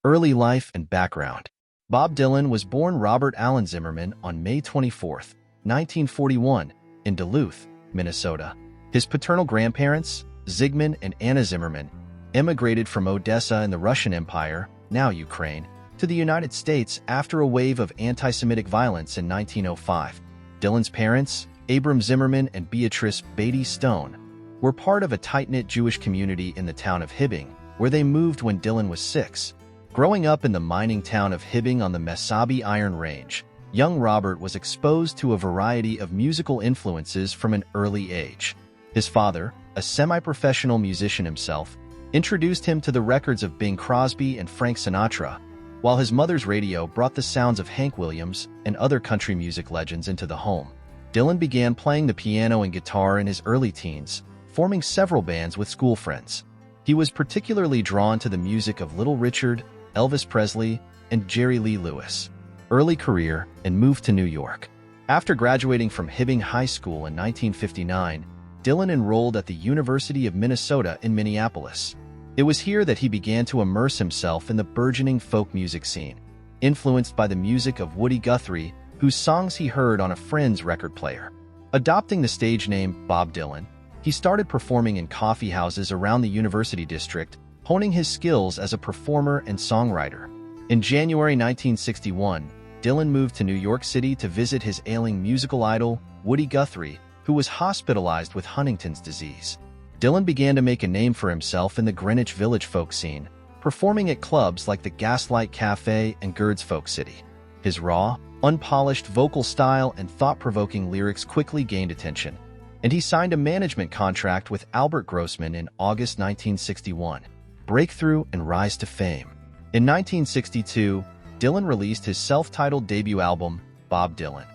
Early life and background. Bob Dylan was born Robert Allen Zimmerman on May 24, 1941, in Duluth, Minnesota. His paternal grandparents, Zygmunt and Anna Zimmerman, emigrated from Odessa in the Russian Empire, now Ukraine, to the United States after a wave of anti-Semitic violence in 1905. Dylan's parents, Abram Zimmerman and Beatrice Beatty Stone, were part of a tight-knit Jewish community in the town of Hibbing, where they moved when Dylan was 6. Growing up in the mining town of Hibbing on the Mesabi Iron Range, young Robert was exposed to a variety of musical influences from an early age. His father, a semi-professional musician himself, introduced him to the records of Bing Crosby and Frank Sinatra, while his mother's radio brought the sounds of Hank Williams and other country music legends into the home. Dylan began playing the piano and guitar in his early teens, forming several bands with school friends. He was particularly drawn to the music of Little Richard, Elvis Presley, and Jerry Lee Lewis. Early career and moved to New York. After graduating from Hibbing High School in 1959, Dylan enrolled at the University of Minnesota in Minneapolis. It was here that he began to immerse himself in the burgeoning folk music scene, influenced by the music of Woody Guthrie, whose songs he heard on a friend's record player. Adopting the stage name Bob Dylan, he started performing in coffee houses around the University District, honing his skills as a performer and songwriter. In January 1961, Dylan moved to New York City to visit his ailing musical idol, Woody Guthrie, who was hospitalized with Huntington's disease. Dylan began to make a name for himself in the Greenwich Village folk scene, performing at clubs like the Gaslight Cafe and Gerd's Folk City. His raw, unpolished vocal style and thought-provoking lyrics quickly gained attention, and he signed a management contract with Albert Grossman in August 1961. Breakthrough and rise to fame. In 1962, Dylan released his self-titled debut album, Bob Dylan,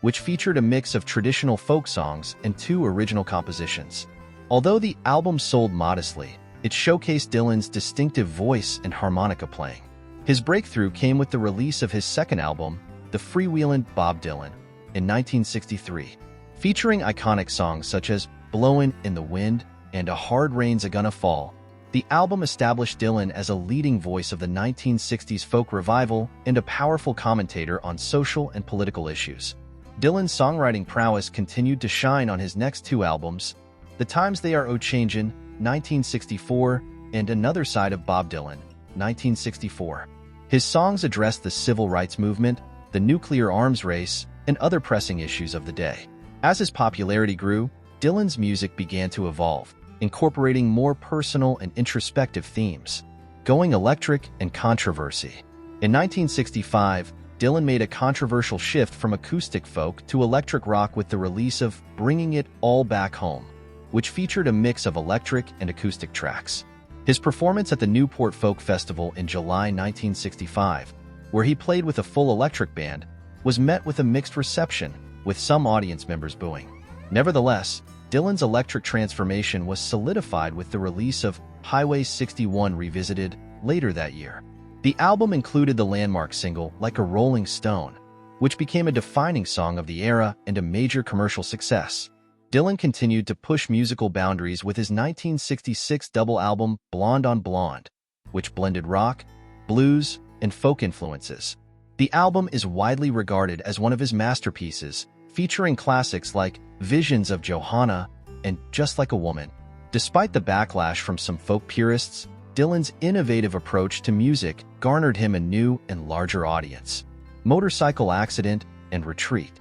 which featured a mix of traditional folk songs and 2 original compositions. Although the album sold modestly, it showcased Dylan's distinctive voice and harmonica playing. His breakthrough came with the release of his second album, The Freewheelin' Bob Dylan, in 1963. Featuring iconic songs such as Blowin' in the Wind and A Hard Rain's A Gonna Fall, the album established Dylan as a leading voice of the 1960s folk revival and a powerful commentator on social and political issues. Dylan's songwriting prowess continued to shine on his next 2 albums, The Times They Are O-Changin', 1964, and Another Side of Bob Dylan, 1964. His songs addressed the civil rights movement, the nuclear arms race, and other pressing issues of the day. As his popularity grew, Dylan's music began to evolve, incorporating more personal and introspective themes, going electric and controversy. In 1965, Dylan made a controversial shift from acoustic folk to electric rock with the release of Bringing It All Back Home, which featured a mix of electric and acoustic tracks. His performance at the Newport Folk Festival in July 1965, where he played with a full electric band, was met with a mixed reception, with some audience members booing. Nevertheless, Dylan's electric transformation was solidified with the release of Highway 61 Revisited later that year. The album included the landmark single Like a Rolling Stone, which became a defining song of the era and a major commercial success. Dylan continued to push musical boundaries with his 1966 double album Blonde on Blonde, which blended rock, blues, and folk influences. The album is widely regarded as one of his masterpieces, featuring classics like Visions of Johanna and Just Like a Woman. Despite the backlash from some folk purists, Dylan's innovative approach to music garnered him a new and larger audience. Motorcycle Accident and Retreat.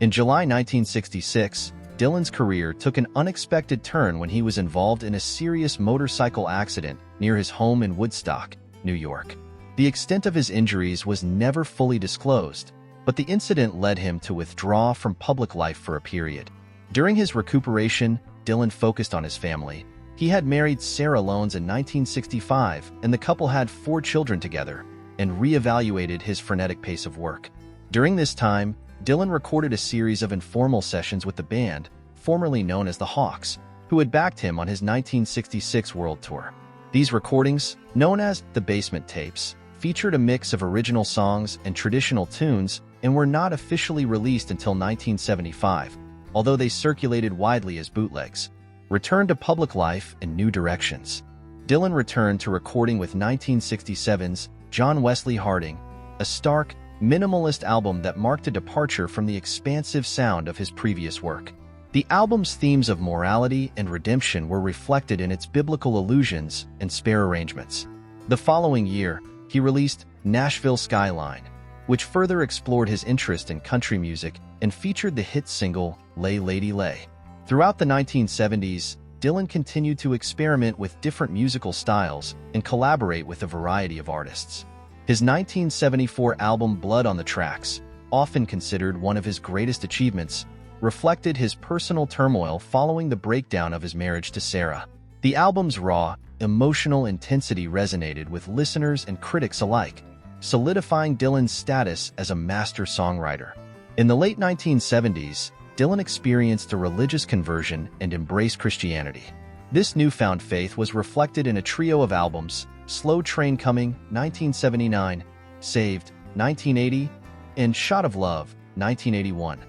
In July 1966, Dylan's career took an unexpected turn when he was involved in a serious motorcycle accident near his home in Woodstock, New York. The extent of his injuries was never fully disclosed, but the incident led him to withdraw from public life for a period. During his recuperation, Dylan focused on his family. He had married Sarah Lones in 1965, and the couple had 4 children together, and reevaluated his frenetic pace of work. During this time, Dylan recorded a series of informal sessions with the band, formerly known as the Hawks, who had backed him on his 1966 world tour. These recordings, known as the Basement Tapes, featured a mix of original songs and traditional tunes and were not officially released until 1975, although they circulated widely as bootlegs. Returned to public life in new directions. Dylan returned to recording with 1967's John Wesley Harding, a stark, minimalist album that marked a departure from the expansive sound of his previous work. The album's themes of morality and redemption were reflected in its biblical allusions and spare arrangements. The following year, he released Nashville Skyline, which further explored his interest in country music and featured the hit single Lay Lady Lay. Throughout the 1970s, Dylan continued to experiment with different musical styles and collaborate with a variety of artists. His 1974 album Blood on the Tracks, often considered one of his greatest achievements, reflected his personal turmoil following the breakdown of his marriage to Sarah. The album's raw, emotional intensity resonated with listeners and critics alike, solidifying Dylan's status as a master songwriter. In the late 1970s, Dylan experienced a religious conversion and embraced Christianity. This newfound faith was reflected in a trio of albums: Slow Train Coming, 1979, Saved, 1980, and Shot of Love, 1981,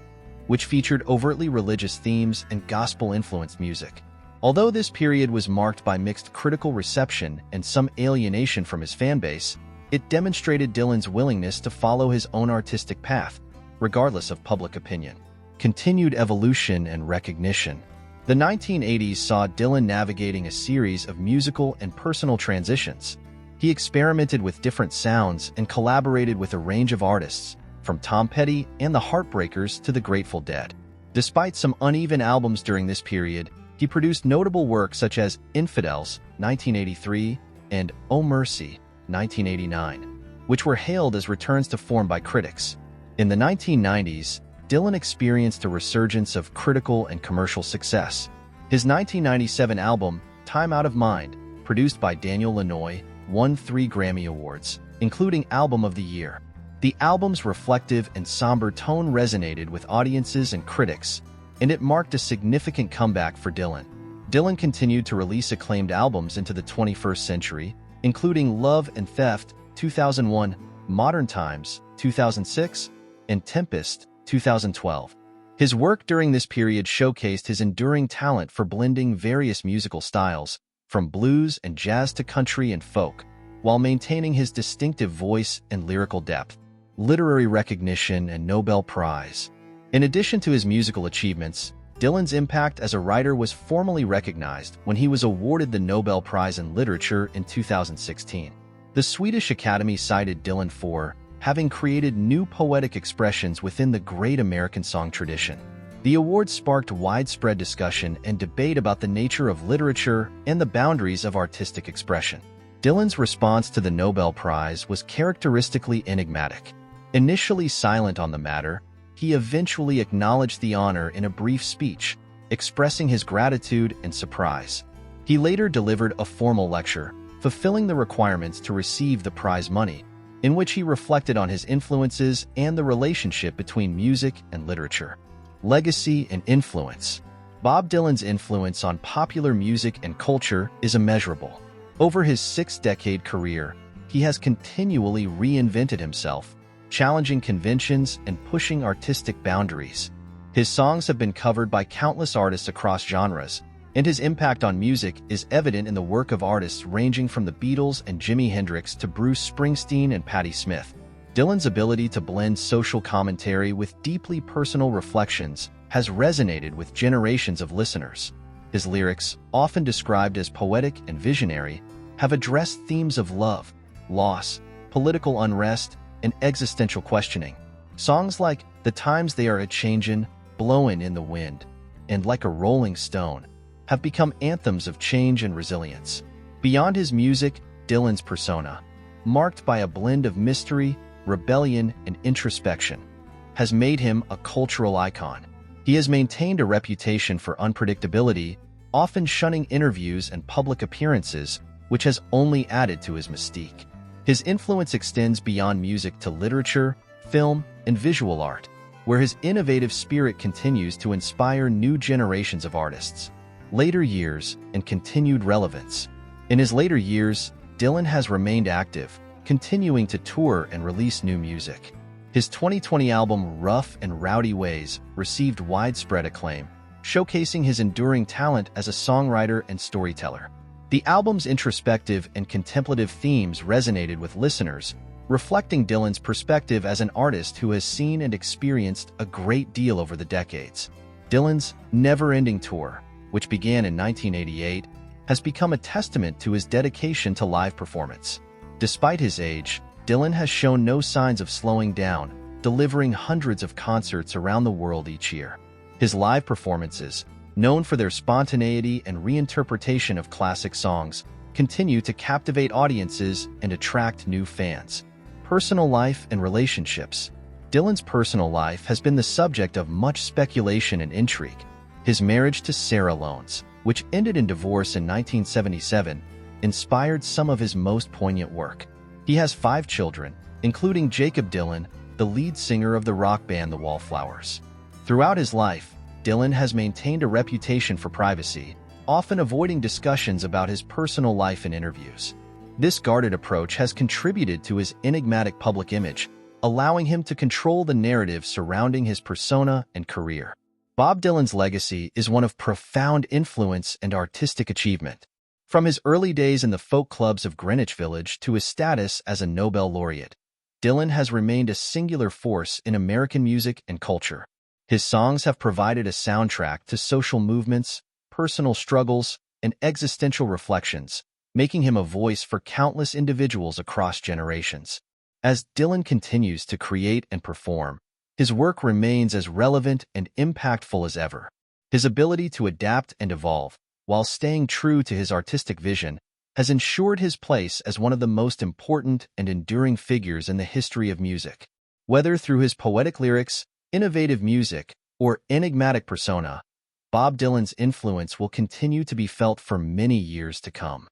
which featured overtly religious themes and gospel-influenced music. Although this period was marked by mixed critical reception and some alienation from his fanbase, it demonstrated Dylan's willingness to follow his own artistic path, regardless of public opinion. Continued evolution and recognition. The 1980s saw Dylan navigating a series of musical and personal transitions. He experimented with different sounds and collaborated with a range of artists, from Tom Petty and the Heartbreakers to the Grateful Dead. Despite some uneven albums during this period, he produced notable work such as Infidels, 1983, and Oh Mercy, 1989, which were hailed as returns to form by critics. In the 1990s, Dylan experienced a resurgence of critical and commercial success. His 1997 album, Time Out of Mind, produced by Daniel Lanois, won 3 Grammy Awards, including Album of the Year. The album's reflective and somber tone resonated with audiences and critics, and it marked a significant comeback for Dylan. Dylan continued to release acclaimed albums into the 21st century, including Love and Theft, 2001, Modern Times, 2006, and Tempest, 2012. His work during this period showcased his enduring talent for blending various musical styles, from blues and jazz to country and folk, while maintaining his distinctive voice and lyrical depth. Literary recognition and Nobel Prize. In addition to his musical achievements, Dylan's impact as a writer was formally recognized when he was awarded the Nobel Prize in Literature in 2016. The Swedish Academy cited Dylan for having created new poetic expressions within the great American song tradition. The award sparked widespread discussion and debate about the nature of literature and the boundaries of artistic expression. Dylan's response to the Nobel Prize was characteristically enigmatic. Initially silent on the matter, he eventually acknowledged the honor in a brief speech, expressing his gratitude and surprise. He later delivered a formal lecture, fulfilling the requirements to receive the prize money, in which he reflected on his influences and the relationship between music and literature. Legacy and influence. Bob Dylan's influence on popular music and culture is immeasurable. Over his 6-decade career, he has continually reinvented himself, challenging conventions and pushing artistic boundaries. His songs have been covered by countless artists across genres, and his impact on music is evident in the work of artists ranging from the Beatles and Jimi Hendrix to Bruce Springsteen and Patti Smith. Dylan's ability to blend social commentary with deeply personal reflections has resonated with generations of listeners. His lyrics, often described as poetic and visionary, have addressed themes of love, loss, political unrest, and existential questioning. Songs like The Times They Are A-Changin', Blowin' in the Wind, and Like a Rolling Stone have become anthems of change and resilience. Beyond his music, Dylan's persona, marked by a blend of mystery, rebellion, and introspection, has made him a cultural icon. He has maintained a reputation for unpredictability, often shunning interviews and public appearances, which has only added to his mystique. His influence extends beyond music to literature, film, and visual art, where his innovative spirit continues to inspire new generations of artists. Later years and continued relevance. In his later years, Dylan has remained active, continuing to tour and release new music. His 2020 album Rough and Rowdy Ways received widespread acclaim, showcasing his enduring talent as a songwriter and storyteller. The album's introspective and contemplative themes resonated with listeners, reflecting Dylan's perspective as an artist who has seen and experienced a great deal over the decades. Dylan's Never-Ending Tour, which began in 1988, has become a testament to his dedication to live performance. Despite his age, Dylan has shown no signs of slowing down, delivering hundreds of concerts around the world each year. His live performances, known for their spontaneity and reinterpretation of classic songs, continue to captivate audiences and attract new fans. Personal life and relationships. Dylan's personal life has been the subject of much speculation and intrigue. His marriage to Sarah Lones, which ended in divorce in 1977, inspired some of his most poignant work. He has 5 children, including Jacob Dylan, the lead singer of the rock band The Wallflowers. Throughout his life, Dylan has maintained a reputation for privacy, often avoiding discussions about his personal life in interviews. This guarded approach has contributed to his enigmatic public image, allowing him to control the narrative surrounding his persona and career. Bob Dylan's legacy is one of profound influence and artistic achievement. From his early days in the folk clubs of Greenwich Village to his status as a Nobel laureate, Dylan has remained a singular force in American music and culture. His songs have provided a soundtrack to social movements, personal struggles, and existential reflections, making him a voice for countless individuals across generations. As Dylan continues to create and perform, his work remains as relevant and impactful as ever. His ability to adapt and evolve, while staying true to his artistic vision, has ensured his place as one of the most important and enduring figures in the history of music. Whether through his poetic lyrics, innovative music, or enigmatic persona, Bob Dylan's influence will continue to be felt for many years to come.